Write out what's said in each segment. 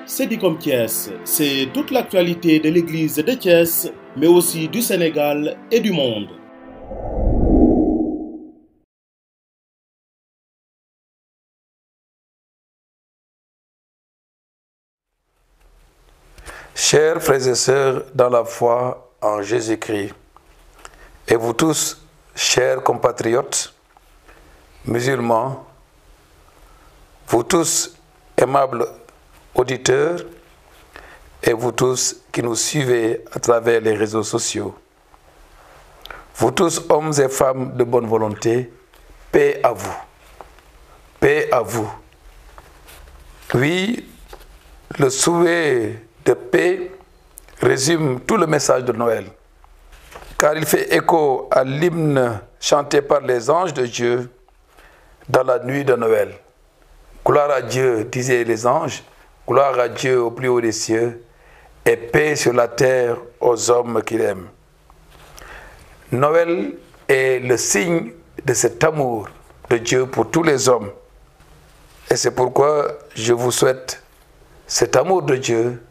Sedicom Thiès, c'est toute l'actualité de l'église de Thiès, mais aussi du Sénégal et du monde. Chers frères et sœurs dans la foi en Jésus-Christ, et vous tous, chers compatriotes musulmans, vous tous, aimables auditeurs, et vous tous qui nous suivez à travers les réseaux sociaux, vous tous, hommes et femmes de bonne volonté, paix à vous. Paix à vous. Oui, le souhait de paix résume tout le message de Noël, car il fait écho à l'hymne chanté par les anges de Dieu dans la nuit de Noël. Gloire à Dieu, disaient les anges, gloire à Dieu au plus haut des cieux, et paix sur la terre aux hommes qu'il aime. Noël est le signe de cet amour de Dieu pour tous les hommes. Et c'est pourquoi je vous souhaite cet amour de Dieu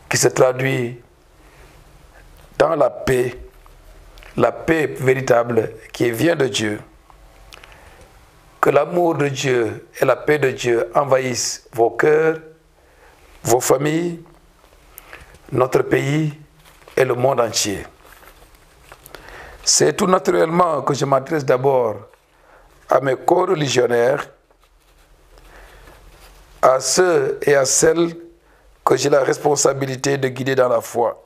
qui se traduit dans la paix véritable qui vient de Dieu. Que l'amour de Dieu et la paix de Dieu envahissent vos cœurs, vos familles, notre pays et le monde entier. C'est tout naturellement que je m'adresse d'abord à mes co-religionnaires, à ceux et à celles que j'ai la responsabilité de guider dans la foi.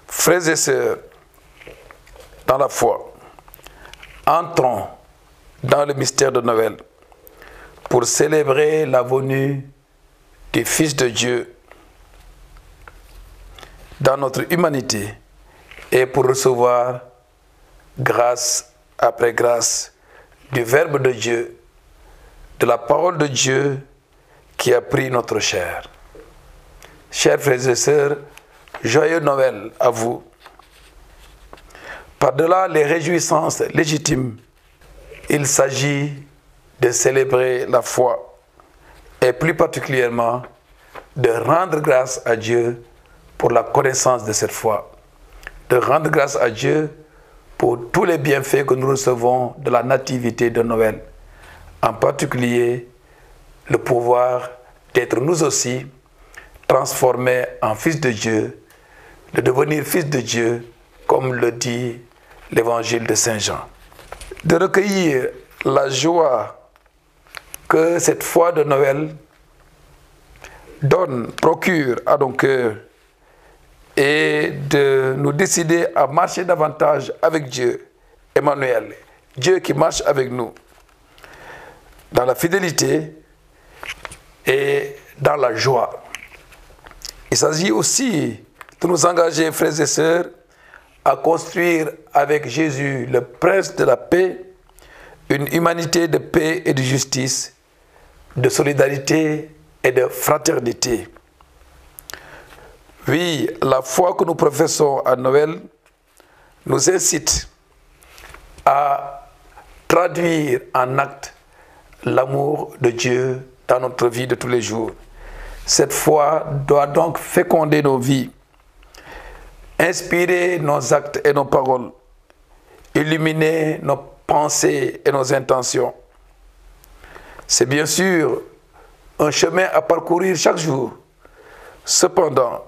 Frères et sœurs, dans la foi, entrons dans le mystère de Noël pour célébrer la venue du Fils de Dieu dans notre humanité et pour recevoir grâce après grâce du Verbe de Dieu, de la parole de Dieu qui a pris notre chair. Chers frères et sœurs, joyeux Noël à vous. Par-delà les réjouissances légitimes, il s'agit de célébrer la foi et plus particulièrement de rendre grâce à Dieu pour la connaissance de cette foi, de rendre grâce à Dieu pour tous les bienfaits que nous recevons de la nativité de Noël, en particulier le pouvoir d'être nous aussi transformés en fils de Dieu, de devenir fils de Dieu, comme le dit l'évangile de Saint Jean. De recueillir la joie que cette foi de Noël procure à nos cœurs et de nous décider à marcher davantage avec Dieu, Emmanuel, Dieu qui marche avec nous, dans la fidélité et dans la joie. Il s'agit aussi de nous engager, frères et sœurs, à construire avec Jésus, le prince de la paix, une humanité de paix et de justice, de solidarité et de fraternité. Oui, la foi que nous professons à Noël nous incite à traduire en acte l'amour de Dieu dans notre vie de tous les jours. Cette foi doit donc féconder nos vies, inspirer nos actes et nos paroles, illuminer nos pensées et nos intentions. C'est bien sûr un chemin à parcourir chaque jour. Cependant,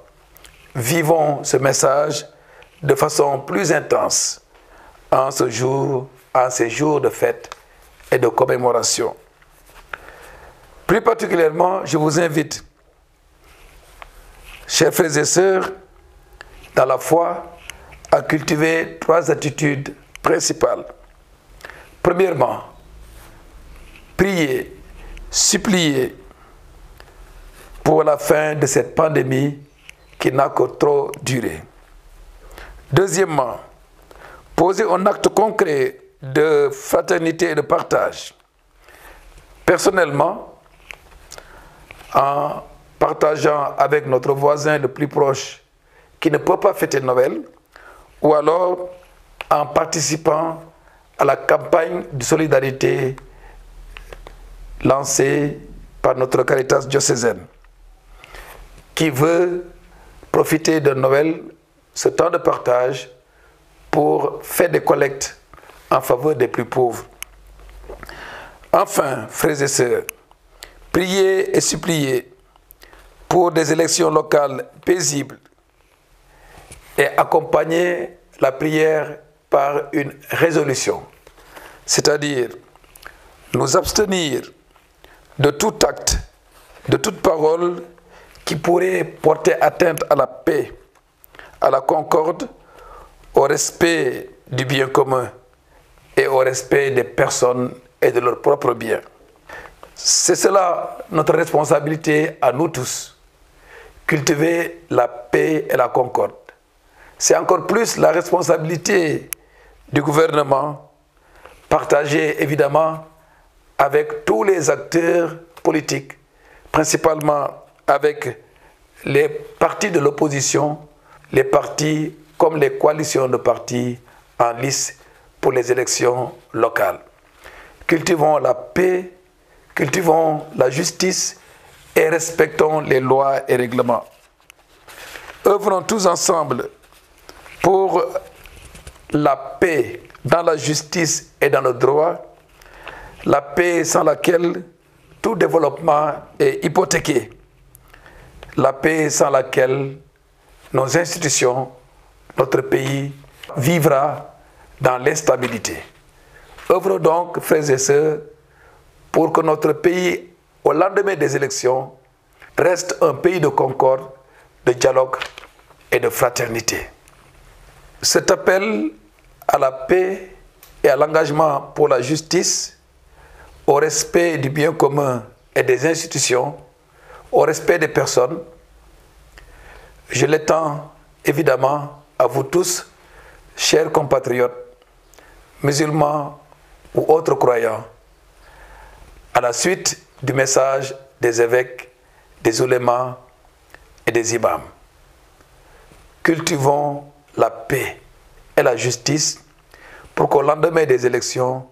vivons ce message de façon plus intense en ces jours de fête et de commémoration. Plus particulièrement, je vous invite, chers frères et sœurs, dans la foi, à cultiver 3 attitudes principales. Premièrement, prier, supplier pour la fin de cette pandémie qui n'a que trop duré. Deuxièmement, poser un acte concret de fraternité et de partage. Personnellement, en partageant avec notre voisin le plus proche qui ne peut pas fêter Noël, ou alors en participant à la campagne de solidarité lancée par notre Caritas diocésaine. qui veut profiter de Noël, ce temps de partage, pour faire des collectes en faveur des plus pauvres. Enfin, frères et sœurs, priez et suppliez pour des élections locales paisibles et accompagnez la prière par une résolution, c'est-à-dire nous abstenir de tout acte, de toute parole qui pourrait porter atteinte à la paix, à la concorde, au respect du bien commun et au respect des personnes et de leurs propres biens. C'est cela notre responsabilité à nous tous, cultiver la paix et la concorde. C'est encore plus la responsabilité du gouvernement, partagée évidemment avec tous les acteurs politiques, principalement avec les partis de l'opposition, les partis comme les coalitions de partis en lice pour les élections locales. Cultivons la paix, cultivons la justice et respectons les lois et règlements. Œuvrons tous ensemble pour la paix dans la justice et dans le droit, la paix sans laquelle tout développement est hypothéqué, la paix sans laquelle nos institutions, notre pays vivra dans l'instabilité. Œuvrons donc, frères et sœurs, pour que notre pays, au lendemain des élections, reste un pays de concorde, de dialogue et de fraternité. Cet appel à la paix et à l'engagement pour la justice, au respect du bien commun et des institutions, au respect des personnes, je l'étends évidemment à vous tous, chers compatriotes, musulmans ou autres croyants, à la suite du message des évêques, des oulémas et des imams. Cultivons la paix et la justice pour qu'au lendemain des élections,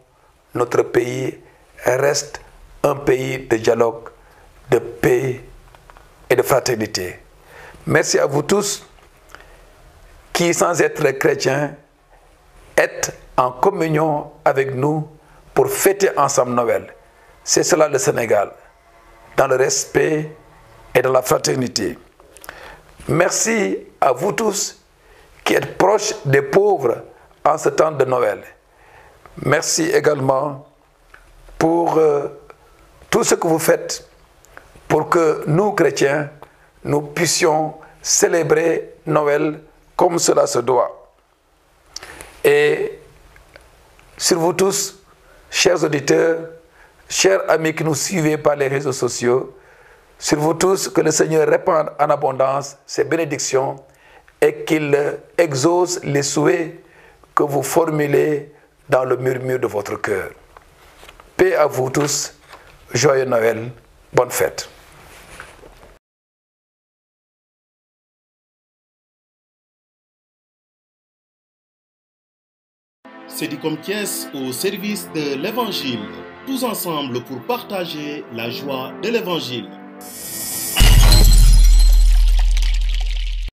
notre pays reste un pays de dialogue, de paix et de fraternité. Merci à vous tous qui, sans être chrétiens, êtes en communion avec nous pour fêter ensemble Noël. C'est cela le Sénégal, dans le respect et dans la fraternité. Merci à vous tous qui êtes proches des pauvres en ce temps de Noël. Merci également pour tout ce que vous faites pour que nous, chrétiens, nous puissions célébrer Noël comme cela se doit. Et sur vous tous, chers auditeurs, chers amis qui nous suivez par les réseaux sociaux, sur vous tous, que le Seigneur répande en abondance ses bénédictions et qu'il exauce les souhaits que vous formulez dans le murmure de votre cœur. Paix à vous tous, joyeux Noël, bonne fête. C'est Dicom Thiès au service de l'Évangile, tous ensemble pour partager la joie de l'Évangile.